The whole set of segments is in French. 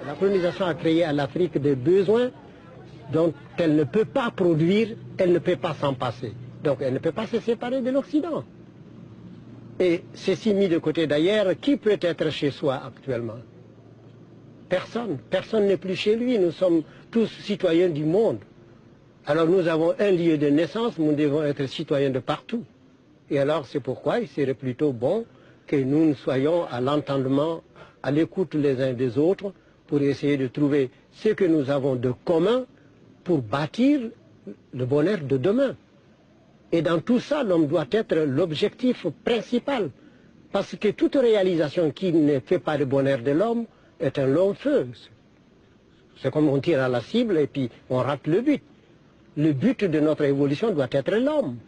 La colonisation a créé à l'Afrique des besoins dont elle ne peut pas produire, elle ne peut pas s'en passer. Donc elle ne peut pas se séparer de l'Occident. Et ceci mis de côté d'ailleurs, qui peut être chez soi actuellement? Personne. Personne n'est plus chez lui. Nous sommes tous citoyens du monde. Alors nous avons un lieu de naissance, nous devons être citoyens de partout. Et alors c'est pourquoi il serait plutôt bon que nous soyons à l'entendement, à l'écoute les uns des autres, pour essayer de trouver ce que nous avons de commun pour bâtir le bonheur de demain. Et dans tout ça, l'homme doit être l'objectif principal. Parce que toute réalisation qui ne fait pas le bonheur de l'homme est un long feu. C'est comme on tire à la cible et puis on rate le but. Le but de notre évolution doit être l'homme.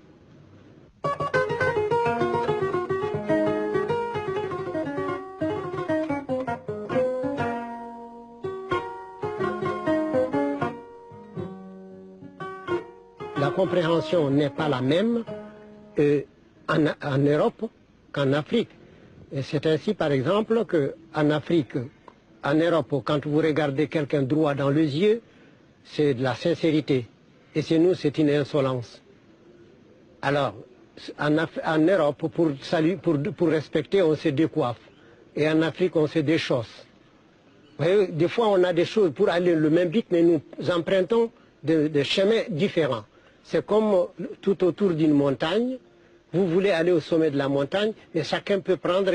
La compréhension n'est pas la même en Europe qu'en Afrique. Et c'est ainsi, par exemple, qu'en Afrique, en Europe, quand vous regardez quelqu'un droit dans les yeux, c'est de la sincérité. Et chez nous, c'est une insolence. Alors, en Europe, pour respecter, on se décoiffe. Et en Afrique, on se déchausse. Vous voyez, des fois, on a des choses pour aller le même but, mais nous empruntons des chemins différents. C'est comme tout autour d'une montagne. Vous voulez aller au sommet de la montagne, mais chacun peut prendre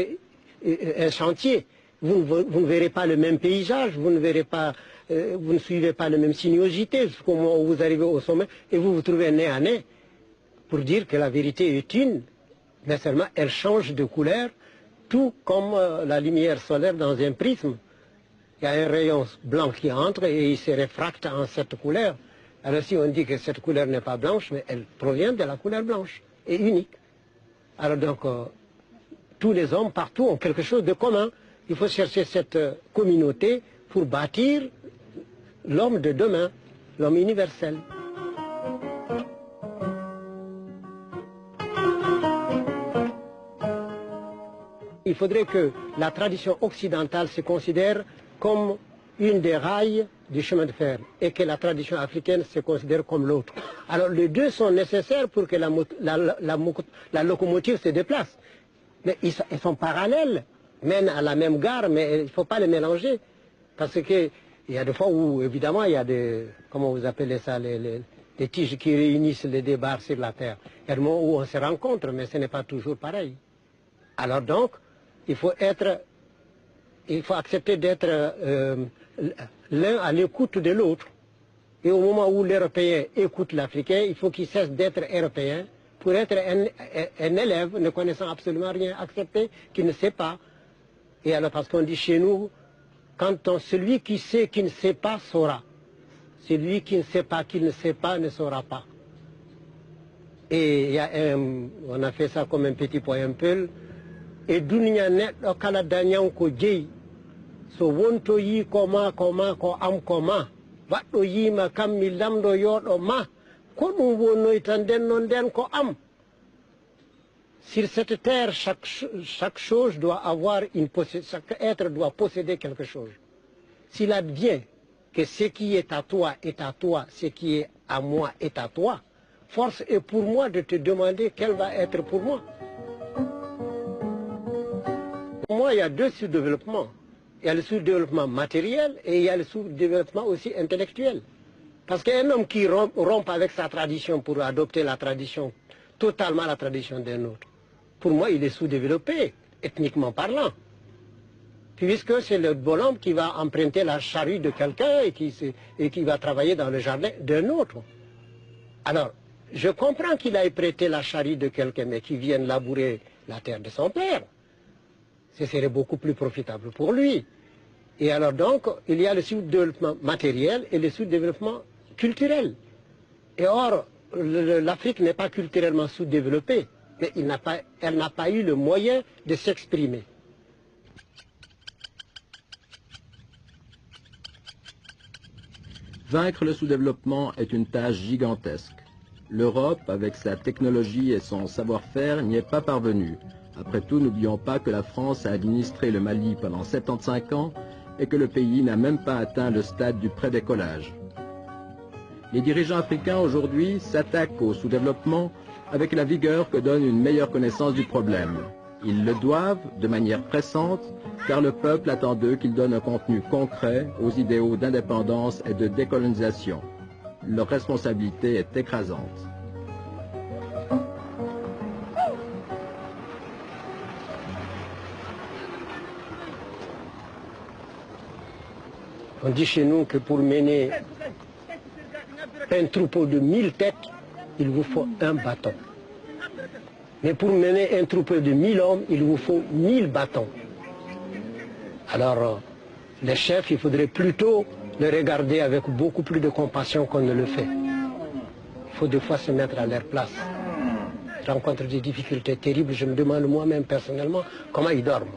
un chantier. Vous ne verrez pas le même paysage, vous ne suivez pas la même sinuosité jusqu'au moment où vous arrivez au sommet et vous vous trouvez nez à nez pour dire que la vérité est une, mais seulement elle change de couleur, tout comme la lumière solaire dans un prisme. Il y a un rayon blanc qui entre et il se réfracte en cette couleur. Alors si on dit que cette couleur n'est pas blanche, mais elle provient de la couleur blanche, et unique. Alors donc, tous les hommes partout ont quelque chose de commun. Il faut chercher cette communauté pour bâtir l'homme de demain, l'homme universel. Il faudrait que la tradition occidentale se considère comme une des rails du chemin de fer et que la tradition africaine se considère comme l'autre. Alors les deux sont nécessaires pour que la locomotive se déplace. Mais ils sont parallèles, mènent à la même gare, mais il ne faut pas les mélanger. Parce qu'il y a des fois où, évidemment, il y a des, comment vous appelez ça, les tiges qui réunissent les deux barres sur la terre. Il y a des moments où on se rencontre, mais ce n'est pas toujours pareil. Alors donc, il faut accepter d'être l'un à l'écoute de l'autre. Et au moment où l'Européen écoute l'Africain, il faut qu'il cesse d'être Européen pour être un élève ne connaissant absolument rien, accepter qu'il ne sait pas. Et alors parce qu'on dit chez nous, celui qui sait qu'il ne sait pas saura. Celui qui ne sait pas qu'il ne sait pas ne saura pas. Et on a fait ça comme un petit poème peul. Et dunya neɗɗo kala dañanko jeyi so wonto yi koma ko am koma waɗɗo yima kam mi lamɗo yoɗo ma ko ɗum wonnoy tan nden ko am. Sur cette terre chaque chose doit avoir chaque être doit posséder quelque chose. S'il advient que ce qui est à toi, ce qui est à moi est à toi, force est pour moi de te demander quel va être pour moi. Pour moi, il y a deux sous-développements. Il y a le sous-développement matériel et il y a le sous-développement aussi intellectuel. Parce qu'un homme qui rompt avec sa tradition pour adopter la tradition, totalement la tradition d'un autre, pour moi, il est sous-développé, ethniquement parlant. Puisque c'est le bonhomme qui va emprunter la charrue de quelqu'un et qui va travailler dans le jardin d'un autre. Alors, je comprends qu'il aille prêter la charrue de quelqu'un, mais qu'il vienne labourer la terre de son père. Ce serait beaucoup plus profitable pour lui. Et alors donc, il y a le sous-développement matériel et le sous-développement culturel. Et or, l'Afrique n'est pas culturellement sous-développée, mais elle n'a pas eu le moyen de s'exprimer. Vaincre le sous-développement est une tâche gigantesque. L'Europe, avec sa technologie et son savoir-faire, n'y est pas parvenue. Après tout, n'oublions pas que la France a administré le Mali pendant 75 ans et que le pays n'a même pas atteint le stade du prédécollage. Les dirigeants africains aujourd'hui s'attaquent au sous-développement avec la vigueur que donne une meilleure connaissance du problème. Ils le doivent de manière pressante, car le peuple attend d'eux qu'ils donnent un contenu concret aux idéaux d'indépendance et de décolonisation. Leur responsabilité est écrasante. On dit chez nous que pour mener un troupeau de 1000 têtes, il vous faut un bâton. Mais pour mener un troupeau de 1000 hommes, il vous faut 1000 bâtons. Alors, les chefs, il faudrait plutôt les regarder avec beaucoup plus de compassion qu'on ne le fait. Il faut des fois se mettre à leur place. Je rencontre des difficultés terribles, je me demande moi-même personnellement comment ils dorment.